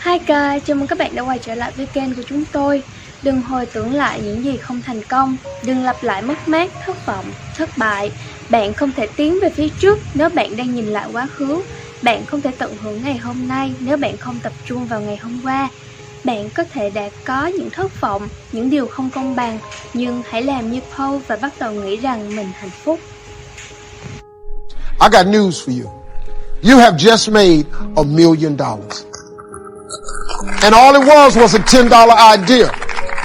Hi guys, chào mừng các bạn đã quay trở lại với kênh của chúng tôi. Đừng hồi tưởng lại những gì không thành công. Đừng lặp lại mất mát, thất vọng, thất bại. Bạn không thể tiến về phía trước nếu bạn đang nhìn lại quá khứ. Bạn không thể tận hưởng ngày hôm nay nếu bạn không tập trung vào ngày hôm qua. Bạn có thể đã có những thất vọng, những điều không công bằng, nhưng hãy làm như Paul và bắt đầu nghĩ rằng mình hạnh phúc. I got news for you. You have just made $1 million. And all it was a $10 idea.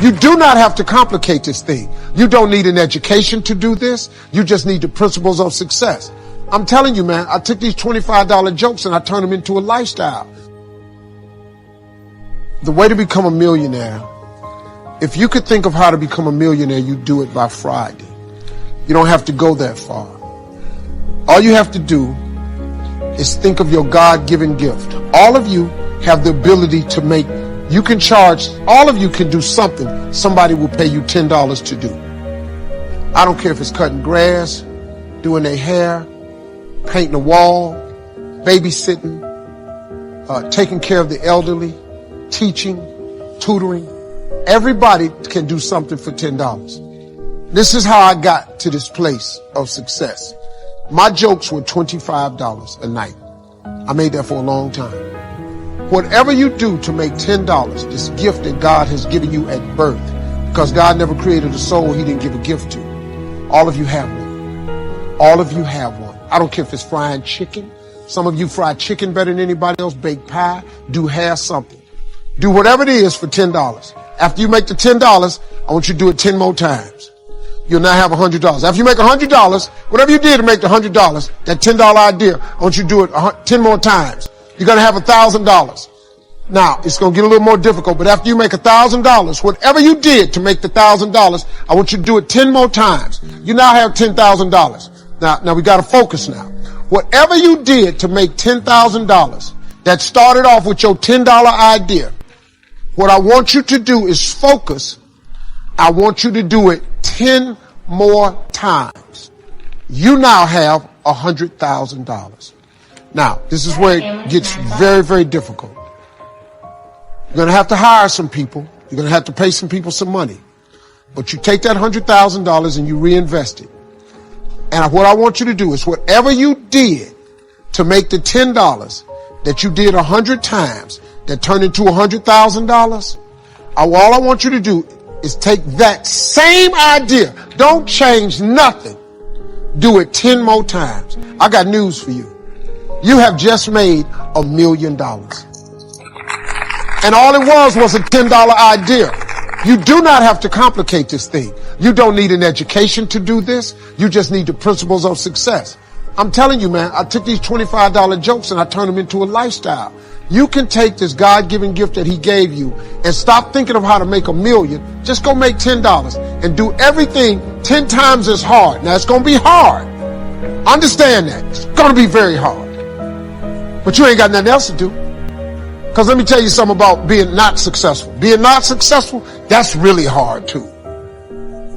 You do not have to complicate this thing. You don't need an education to do this. You just need the principles of success. I'm telling you, man, I took these $25 jokes and I turned them into a lifestyle. The way to become a millionaire, if you could think of how to become a millionaire, you do it by Friday. You don't have to go that far. All you have to do is think of your God-given gift. All of you have the ability to make, you can charge, all of you can do something somebody will pay you $10 to do. I don't care if it's cutting grass, doing their hair, painting a wall, babysitting, taking care of the elderly, teaching, tutoring. Everybody can do something for $10. This is how I got to this place of success. My jokes were $25 a night. I made that for a long time. Whatever you do to make $10, this gift that God has given you at birth, because God never created a soul he didn't give a gift to. All of you have one. All of you have one. I don't care if it's frying chicken. Some of you fry chicken better than anybody else, bake pie, do hair, something. Do whatever it is for $10. After you make the $10, I want you to do it 10 more times. You'll now have $100. After you make $100, whatever you did to make the $100, that $10 idea, I want you to do it 10 more times. You're going to have $1,000. Now, it's going to get a little more difficult, but after you make $1,000, whatever you did to make the $1,000, I want you to do it 10 more times. You now have $10,000. Now we got to focus now. Whatever you did to make $10,000 that started off with your $10 idea, what I want you to do is focus. I want you to do it 10 more times. You now have $100,000. Now, this is where it gets very, very difficult. You're going to have to hire some people. You're going to have to pay some people some money. But you take that $100,000 and you reinvest it. And what I want you to do is whatever you did to make the $10 that you did 100 times that turned into $100,000, all I want you to do is take that same idea. Don't change nothing. Do it 10 more times. I got news for you. You have just made $1 million. And all it was a $10 idea. You do not have to complicate this thing. You don't need an education to do this. You just need the principles of success. I'm telling you, man, I took these $25 jokes and I turned them into a lifestyle. You can take this God-given gift that he gave you and stop thinking of how to make $1 million. Just go make $10 and do everything 10 times as hard. Now, it's going to be hard. Understand that. It's going to be very hard. But you ain't got nothing else to do. Because let me tell you something about being not successful. Being not successful, that's really hard too.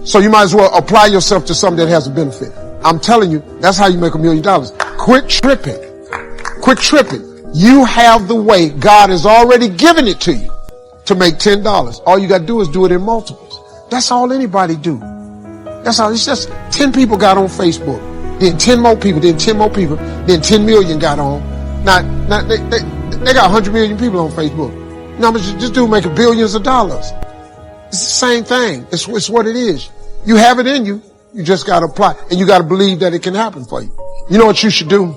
So you might as well apply yourself to something that has a benefit. I'm telling you, that's how you make $1 million. Quit tripping. Quit tripping. You have the way. God has already given it to you to make $10. All you got to do is do it in multiples. That's all anybody do. That's all. It's just 10 people got on Facebook. Then 10 more people. Then 10 more people. Then 10 million got on. Now they got 100 million people on Facebook. No, but this dude making billions of dollars. It's the same thing. It's what it is. You have it in you. You just got to apply. And you got to believe that it can happen for you. You know what you should do?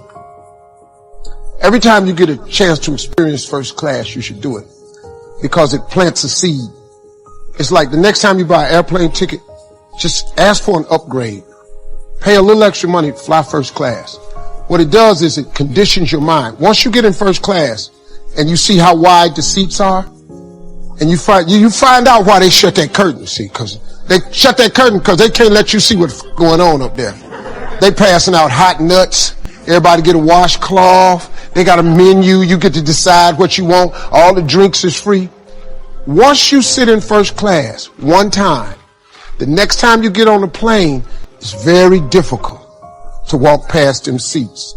Every time you get a chance to experience first class, you should do it. Because it plants a seed. It's like the next time you buy an airplane ticket, just ask for an upgrade. Pay a little extra money to fly first class. What it does is it conditions your mind. Once you get in first class and you see how wide the seats are, and you find out why they shut that curtain, see, because they shut that curtain because they can't let you see what's going on up there. They passing out hot nuts. Everybody get a washcloth. They got a menu. You get to decide what you want. All the drinks is free. Once you sit in first class one time, the next time you get on the plane, it's very difficult to walk past them seats.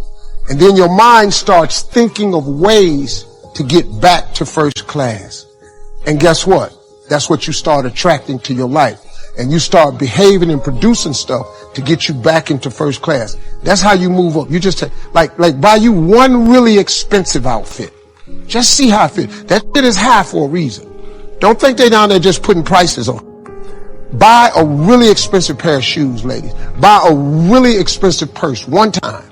And then your mind starts thinking of ways to get back to first class. And guess what? That's what you start attracting to your life. And you start behaving and producing stuff to get you back into first class. That's how you move up. You just take, like buy you one really expensive outfit. Just see how it fits. That shit is high for a reason. Don't think they down there just putting prices on. Buy a really expensive pair of shoes, ladies. Buy a really expensive purse one time.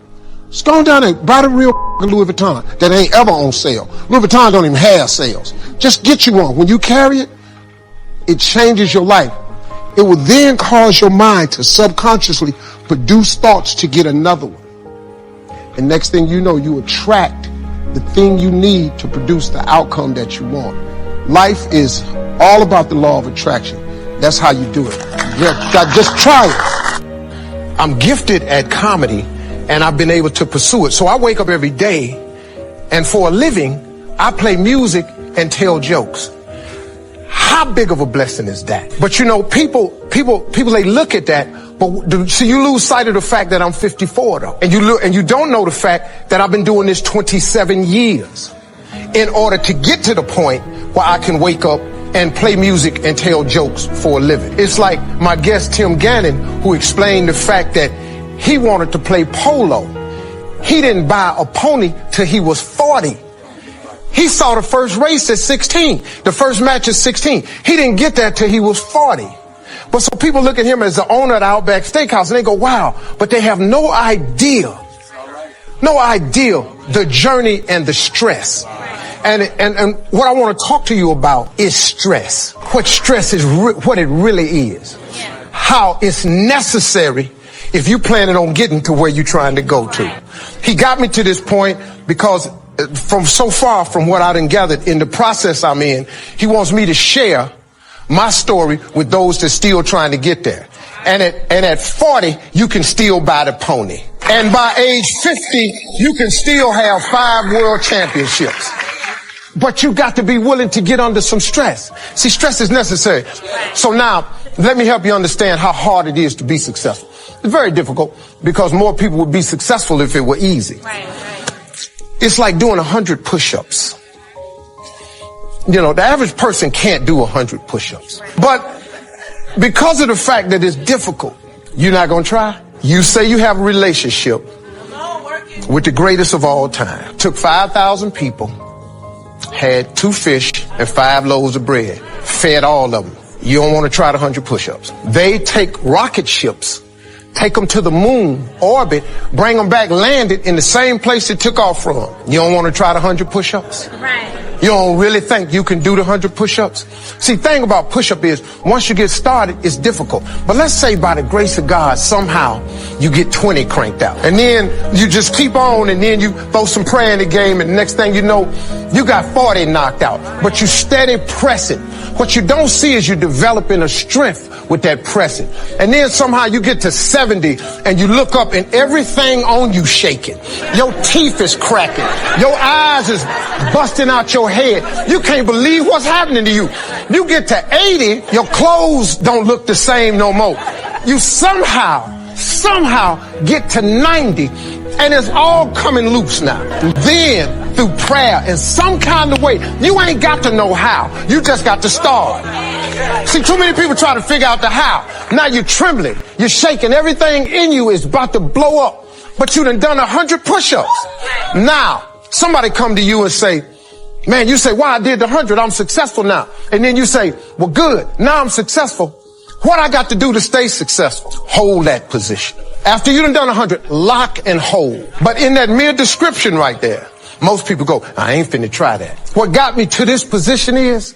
Just go down there, buy the real Louis Vuitton that ain't ever on sale. Louis Vuitton don't even have sales. Just get you one. When you carry it, it changes your life. It will then cause your mind to subconsciously produce thoughts to get another one. And next thing you know, you attract the thing you need to produce the outcome that you want. Life is all about the law of attraction. That's how you do it. Just try it. I'm gifted at comedy, and I've been able to pursue it. So I wake up every day, and for a living, I play music and tell jokes. How big of a blessing is that? But you know, people, they look at that, but so you lose sight of the fact that I'm 54 though. And you don't know the fact that I've been doing this 27 years in order to get to the point where I can wake up and play music and tell jokes for a living. It's like my guest Tim Gannon, who explained the fact that he wanted to play polo. He didn't buy a pony till he was 40. He saw the first race at 16, the first match at 16. He didn't get that till he was 40. But so people look at him as the owner of the Outback Steakhouse and they go, wow, but they have no idea the journey and the stress. And what I want to talk to you about is stress. What stress is, what it really is. How it's necessary if you're planning on getting to where you're trying to go to. He got me to this point because from so far from what I done gathered in the process I'm in, he wants me to share my story with those that's still trying to get there. And at 40, you can still buy the pony. And by age 50, you can still have 5 world championships. But you got to be willing to get under some stress. See, stress is necessary. So now, let me help you understand how hard it is to be successful. It's very difficult because more people would be successful if it were easy. Right. It's like doing 100 push-ups. You know, the average person can't do 100 push-ups. But because of the fact that it's difficult, you're not going to try? You say you have a relationship with the greatest of all time. Took 5,000 people, had 2 fish and 5 loaves of bread, fed all of them. You don't want to try the 100 push-ups. They take rocket ships, take them to the moon, orbit, bring them back, land it in the same place it took off from. You don't want to try the 100 push-ups? Right. You don't really think you can do the 100 push-ups? See, the thing about push-up is, once you get started, it's difficult. But let's say by the grace of God, somehow you get 20 cranked out. And then you just keep on, and then you throw some prayer in the game, and the next thing you know, you got 40 knocked out. But you steady pressing. What you don't see is you're developing a strength with that pressing. And then somehow you get to 70, and you look up, and everything on you shaking. Your teeth is cracking. Your eyes is busting out your head. You can't believe what's happening to you. You get to 80, your clothes don't look the same no more. You somehow get to 90, and it's all coming loose now. Then, through prayer in some kind of way, you ain't got to know how. You just got to start. See, too many people try to figure out the how. Now you're trembling. You're shaking. Everything in you is about to blow up. But you done 100 push-ups. Now, somebody come to you and say, man, you say, wow, I did the 100. I'm successful now. And then you say, well, good. Now I'm successful. What I got to do to stay successful? Hold that position. After you done 100, lock and hold. But in that mere description right there, most people go, I ain't finna try that. What got me to this position is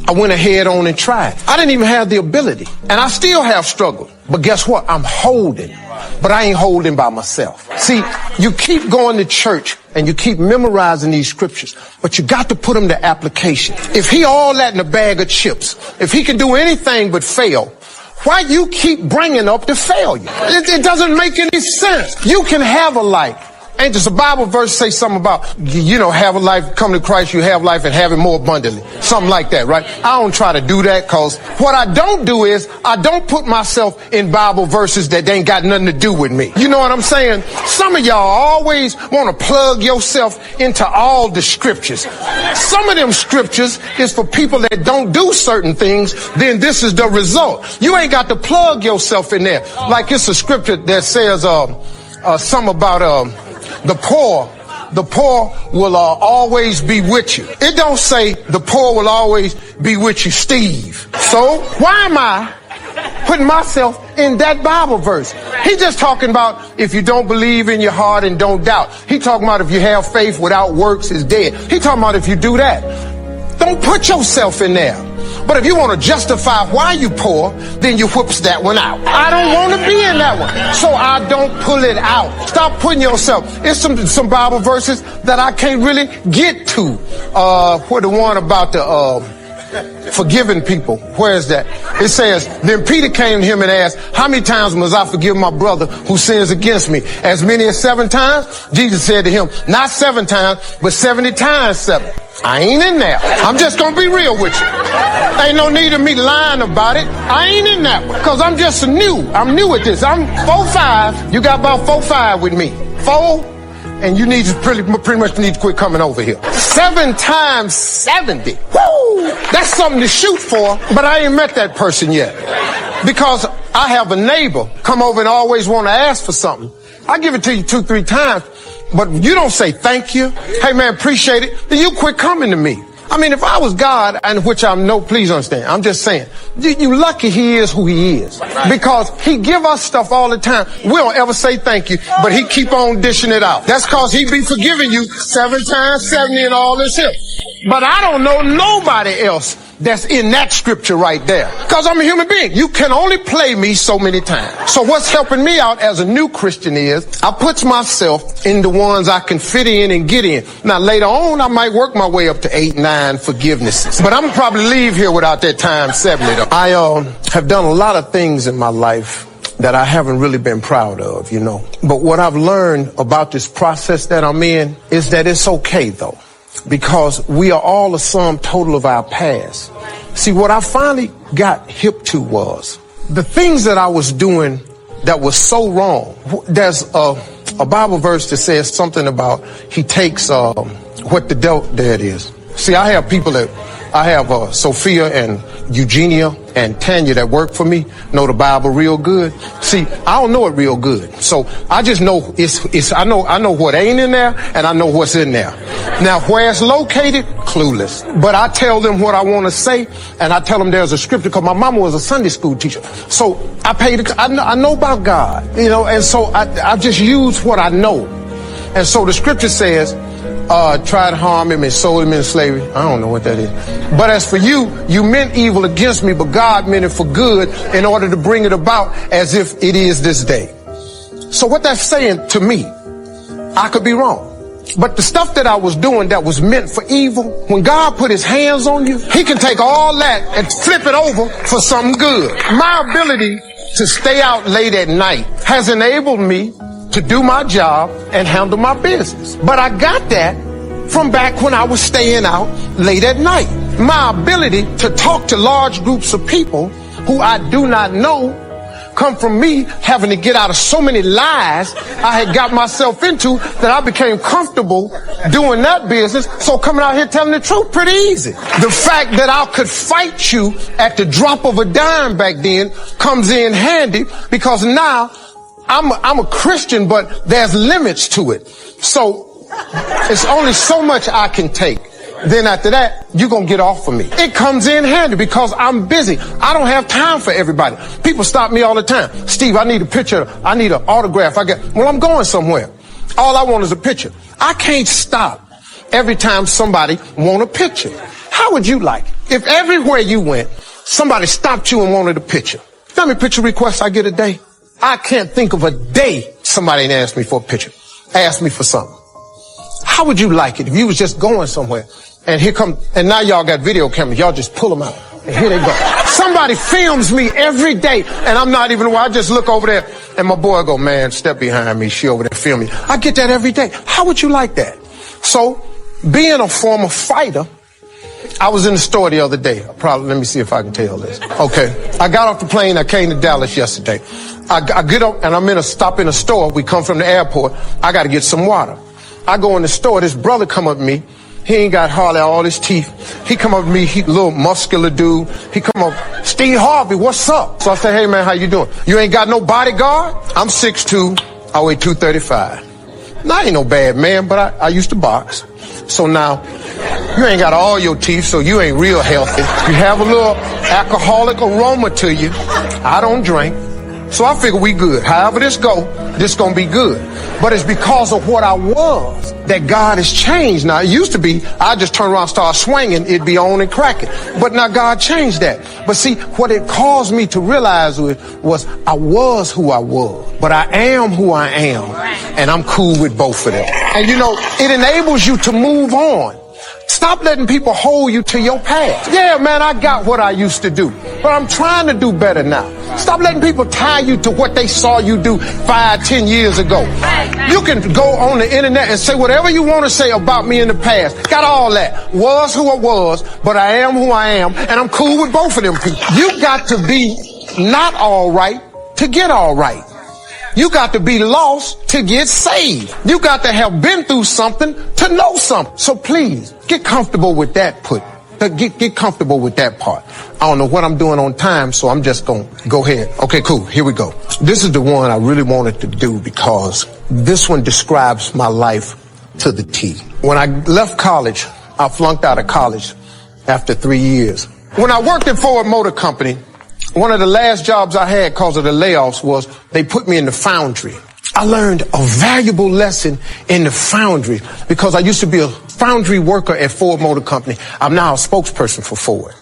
I went ahead on and tried. I didn't even have the ability. And I still have struggled. But guess what? I'm holding. But I ain't holding by myself. See, you keep going to church and you keep memorizing these scriptures, but you got to put them to application. If he all that in a bag of chips, if he can do anything but fail, why you keep bringing up the failure? It doesn't make any sense. You can have a life Ain't this a Bible verse say something about, have a life, come to Christ, you have life and have it more abundantly. Something like that, right? I don't try to do that, because what I don't do is I don't put myself in Bible verses that ain't got nothing to do with me. You know what I'm saying? Some of y'all always want to plug yourself into all the scriptures. Some of them scriptures is for people that don't do certain things, then this is the result. You ain't got to plug yourself in there. Like it's a scripture that says something about the poor will always be with you. It don't say the poor will always be with you, Steve. So why am I putting myself in that Bible verse? He just talking about if you don't believe in your heart and don't doubt. He talking about if you have faith without works is dead. He talking about if you do that. Don't put yourself in there. But if you want to justify why you poor, then you whoops that one out. I don't want to be in that one, so I don't pull it out. Stop putting yourself. It's some Bible verses that I can't really get to. Where the one about the forgiving people. Where is that? It says, then Peter came to him and asked, how many times must I forgive my brother who sins against me? As many as 7 times? Jesus said to him, not 7 times, but 70 times 7. I ain't in there. I'm just going to be real with you. Ain't no need of me lying about it. I ain't in that one, because I'm just new. I'm new at this. I'm 4'5". You got about 4'5" with me. 4, and you need to pretty much need to quit coming over here. 7 times 70. Woo! That's something to shoot for, but I ain't met that person yet. Because I have a neighbor come over and always want to ask for something. I give it to you 2-3 times. But you don't say thank you. Hey man, appreciate it. Then you quit coming to me. I mean, if I was God, and which I'm no, please understand. I'm just saying, you lucky he is who he is, because he give us stuff all the time. We don't ever say thank you, but he keep on dishing it out. That's cause he be forgiving you 7 times 70 and all this here. But I don't know nobody else that's in that scripture right there, because I'm a human being. You can only play me so many times. So what's helping me out as a new Christian is I put myself in the ones I can fit in and get in. Now later on I might work my way up to 8, 9 forgivenesses, but I'm gonna probably leave here without that times 70 though. I have done a lot of things in my life that I haven't really been proud of, But what I've learned about this process that I'm in is that it's okay though, because we are all a sum total of our past. See, what I finally got hip to was the things that I was doing that was so wrong. There's a Bible verse that says something about he takes what the devil, there it is. See, I have people that, I have Sophia and Eugenia and Tanya that work for me, know the Bible real good. See, I don't know it real good. So I just know I know what ain't in there and I know what's in there. Now, where it's located, clueless. But I tell them what I want to say, and I tell them there's a scripture, because my mama was a Sunday school teacher. So I know about God, and so I just use what I know. And so the scripture says, tried to harm him and sold him into slavery. I don't know what that is. But as for you, you meant evil against me, but God meant it for good in order to bring it about as if it is this day. So what that's saying to me, I could be wrong. But the stuff that I was doing that was meant for evil, when God put his hands on you, he can take all that and flip it over for something good. My ability to stay out late at night has enabled me to do my job and handle my business. But I got that from back when I was staying out late at night. My ability to talk to large groups of people who I do not know come from me having to get out of so many lies I had got myself into that I became comfortable doing that business. So coming out here telling the truth, pretty easy. The fact that I could fight you at the drop of a dime back then comes in handy, because now I'm a Christian, but there's limits to it. So it's only so much I can take. Then after that, you're going to get off of me. It comes in handy because I'm busy. I don't have time for everybody. People stop me all the time. Steve, I need a picture. I need an autograph. Well, I'm going somewhere. All I want is a picture. I can't stop every time somebody want a picture. How would you like if everywhere you went, somebody stopped you and wanted a picture? How many picture requests I get a day? I can't think of a day somebody ain't asked me for a picture, asked me for something. How would you like it if you was just going somewhere and and now y'all got video cameras, y'all just pull them out. And here they go. Somebody films me every day, and I'm not even, I just look over there, and my boy go, man, step behind me. She over there filming. I get that every day. How would you like that? So, being a former fighter, I was in the store the other day. Let me see if I can tell this. Okay. I got off the plane. I came to Dallas yesterday. I get up and I'm stop in a store. We come from the airport. I got to get some water. I go in the store. This brother come up to me. He ain't got hardly all his teeth. He come up to me. He little muscular dude. He come up, Steve Harvey, what's up? So I say, hey man, how you doing? You ain't got no bodyguard? I'm 6'2". I weigh 235. Now, I ain't no bad man, but I used to box. So now, you ain't got all your teeth, so you ain't real healthy. You have a little alcoholic aroma to you. I don't drink. So I figure we good. However this gonna be good. But it's because of what I was that God has changed. Now, it used to be, I just turn around and start swinging, it'd be on and cracking. But now God changed that. But see, what it caused me to realize was I was who I was, but I am who I am. And I'm cool with both of them. And you know, it enables you to move on. Stop letting people hold you to your past. Yeah, man, I got what I used to do, but I'm trying to do better now. Stop letting people tie you to what they saw you do 5, 10 years ago. You can go on the internet and say whatever you want to say about me in the past. Got all that. Was who I was, but I am who I am, and I'm cool with both of them people. You got to be not all right to get all right. You got to be lost to get saved. You got to have been through something to know something. So please, get comfortable with that Get comfortable with that part. I don't know what I'm doing on time, so I'm just going to go ahead. Okay, cool. Here we go. This is the one I really wanted to do because this one describes my life to the T. When I left college, I flunked out of college after 3 years. When I worked at Ford Motor Company, one of the last jobs I had because of the layoffs was they put me in the foundry. I learned a valuable lesson in the foundry because I used to be a foundry worker at Ford Motor Company. I'm now a spokesperson for Ford.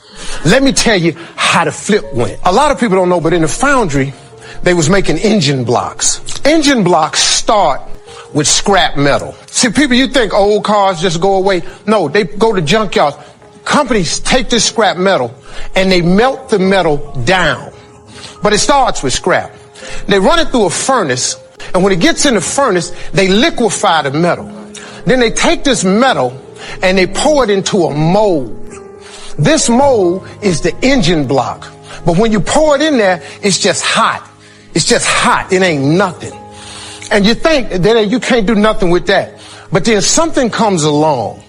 Let me tell you how the flip went. A lot of people don't know, but in the foundry, they was making engine blocks. Engine blocks start with scrap metal. See, people, you think old cars just go away. No, they go to junkyards. Companies take this scrap metal and they melt the metal down. But it starts with scrap. They run it through a furnace, and when it gets in the furnace, they liquefy the metal. Then they take this metal and they pour it into a mold. This mold is the engine block. But when you pour it in there, it's just hot. It's just hot. It ain't nothing. And you think that you can't do nothing with that. But then something comes along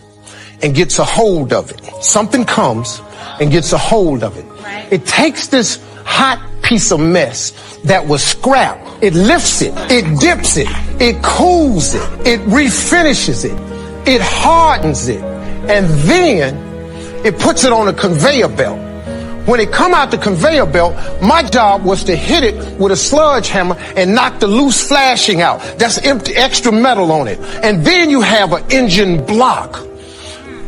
and gets a hold of it. Something comes and gets a hold of it. Right. It takes this hot piece of mess that was scrap. It lifts it. It dips it. It cools it. It refinishes it. It hardens it. And then it puts it on a conveyor belt. When it come out the conveyor belt, my job was to hit it with a sludge hammer and knock the loose flashing out. That's empty, extra metal on it. And then you have an engine block.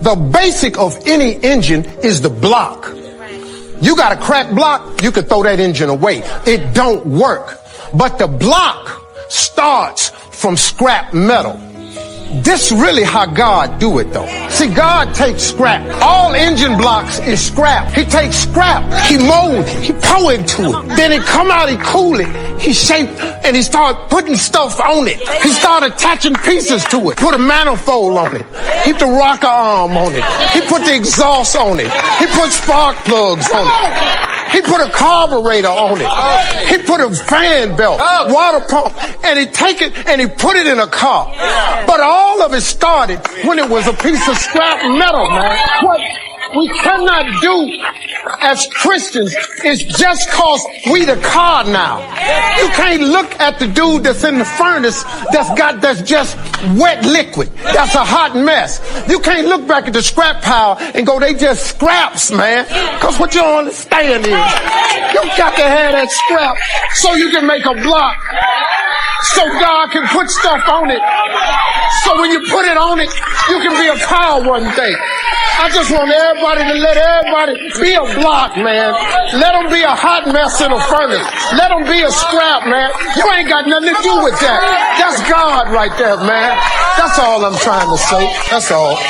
The basic of any engine is the block. You got a cracked block, you can throw that engine away. It don't work. But the block starts from scrap metal. This really how God do it though. See, God takes scrap. All engine blocks is scrap. He takes scrap, he molds, he pour into it. Then it come out, he cool it, he shape, and he start putting stuff on it. He start attaching pieces to it. Put a manifold on it. He put the rocker arm on it. He put the exhaust on it. He put spark plugs on it. He put a carburetor on it. He put a fan belt, water pump, and he take it and he put it in a car. But all of it started when it was a piece of scrap metal, man. What we cannot do as Christians is just cause we the car now. You can't look at the dude that's in the furnace that's just wet liquid. That's a hot mess. You can't look back at the scrap pile and go, they just scraps, man. Cause what you don't understand is you got to have that scrap so you can make a block. So God can put stuff on it. So when you put it on it, you can be a car one day. I just want everybody to let everybody be a block, man. Let them be a hot mess in a furnace. Let them be a scrap, man. You ain't got nothing to do with that. That's God right there, man. That's all I'm trying to say. That's all.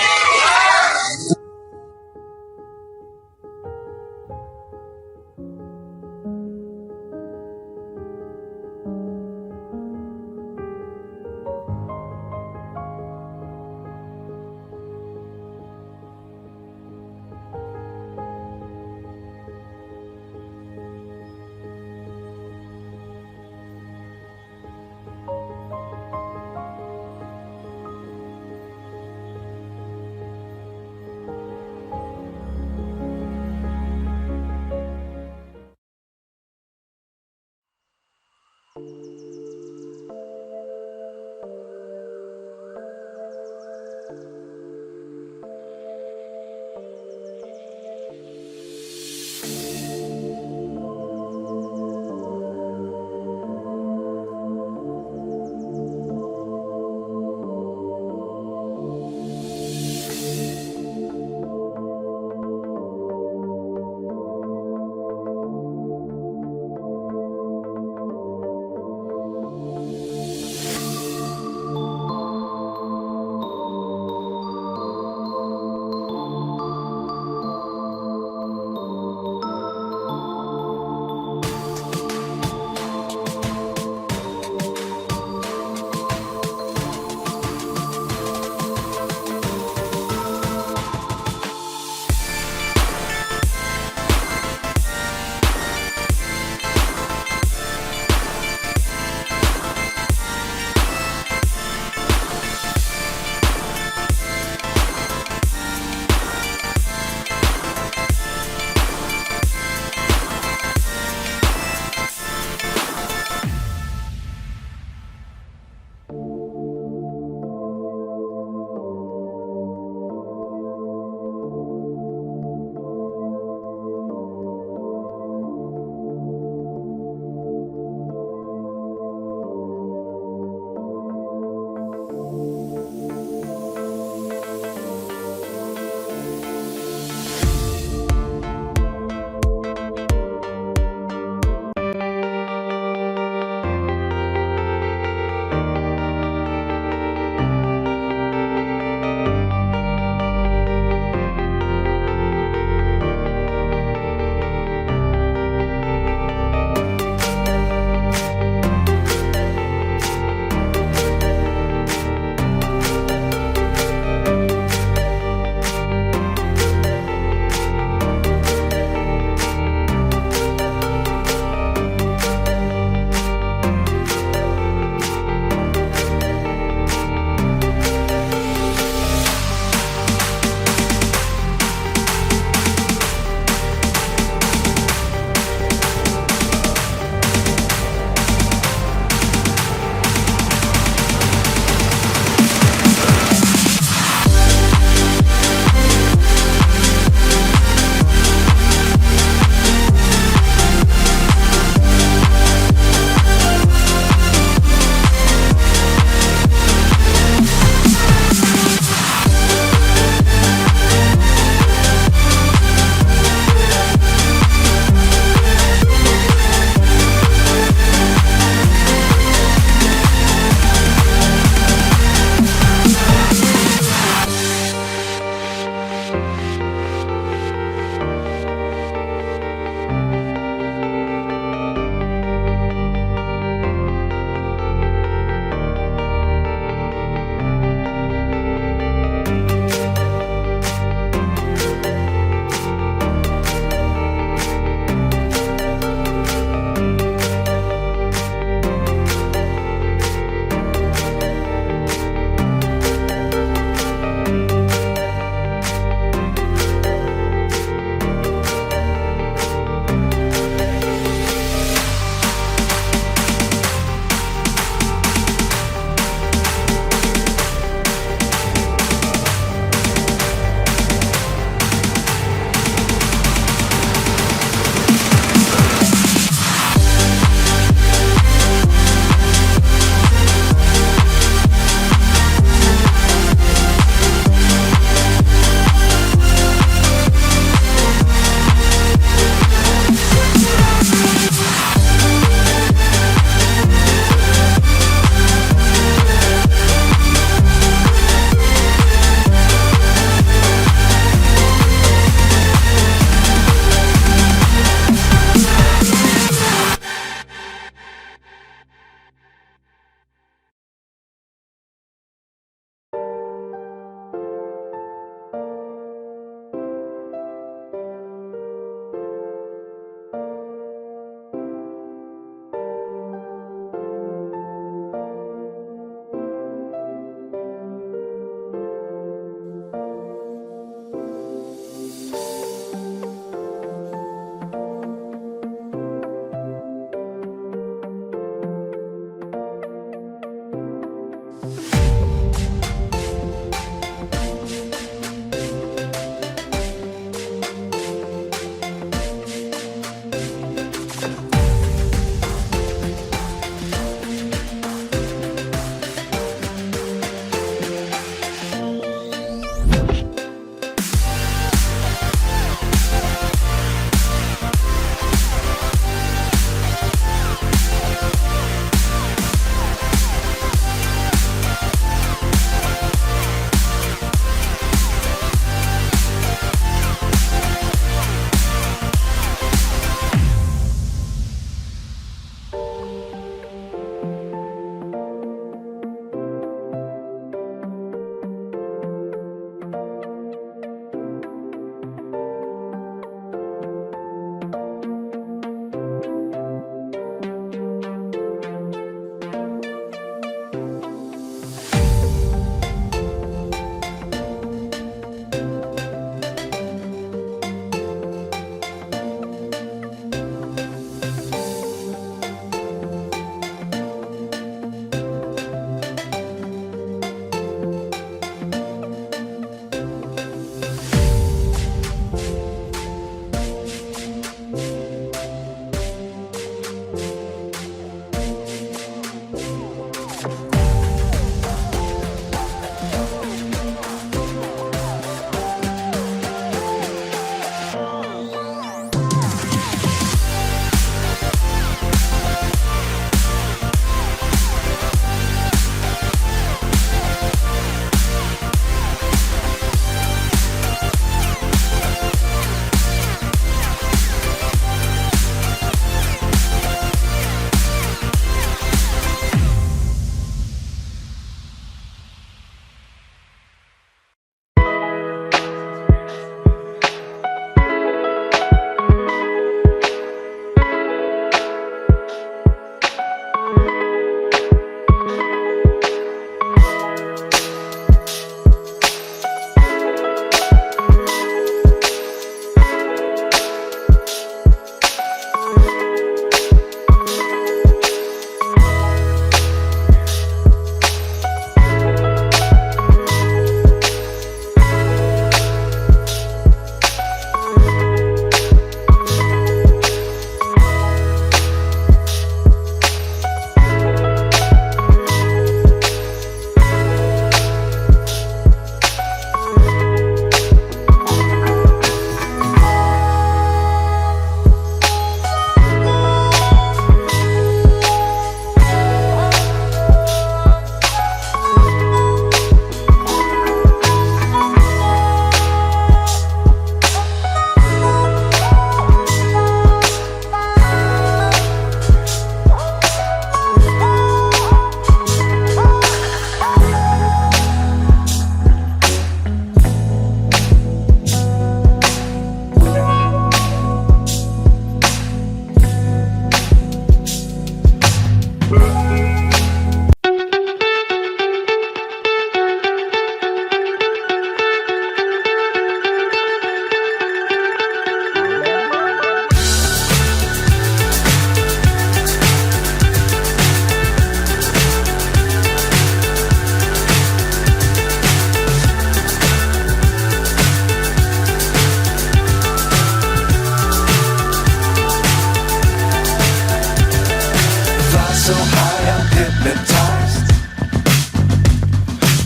hypnotized.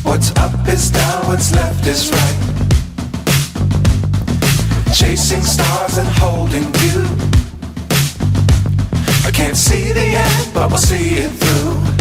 What's up is down, what's left is right. Chasing stars and holding you. I can't see the end, but we'll see it through.